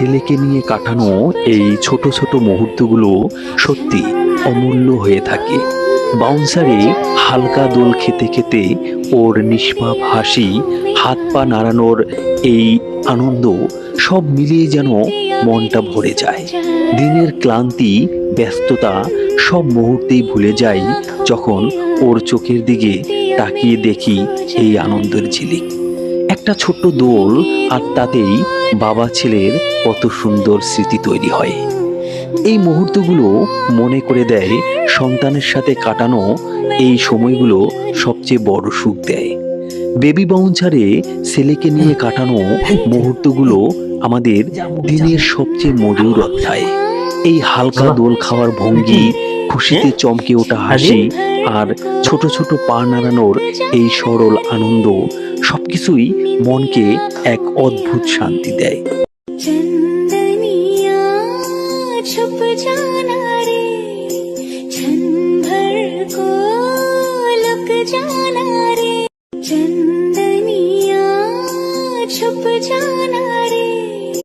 ছেলেকে নিয়ে কাটানো এই ছোট ছোট মুহূর্তগুলো সত্যি অমূল্য হয়ে থাকে। বাউন্সারে হালকা দোল খেতে খেতে ওর নিষ্পাপ হাসি, হাত পা নাড়ানোর এই আনন্দ সব মিলিয়ে যেন মনটা ভরে যায়। দিনের ক্লান্তি, ব্যস্ততা সব মুহূর্তেই ভুলে যাই যখন ওর চোখের দিকে তাকিয়ে দেখি এই আনন্দের ঝিলিক। একটা ছোট্ট দোল আর তাতেই বাবা ছেলের কত সুন্দর স্মৃতি তৈরি হয়। এই মুহূর্তগুলো মনে করে দেয় সন্তানের সাথে কাটানো এই সময়গুলো সবচেয়ে বড় সুখ দেয়। বেবি বাউন্সারে ছেলেকে নিয়ে কাটানো মুহূর্তগুলো আমাদের দিনের সবচেয়ে মধুর অধ্যায়। এই হালকা দোল খাওয়ার ভঙ্গি, খুশিতে চমকে ওঠা হাসি আর ছোট ছোট পা নাড়ানোর এই সরল আনন্দ সবকিছুই মনকে এক অদ্ভুত শান্তি দেয়। चंदनिया छुप जाना रे, क्षण भर को लुक जाना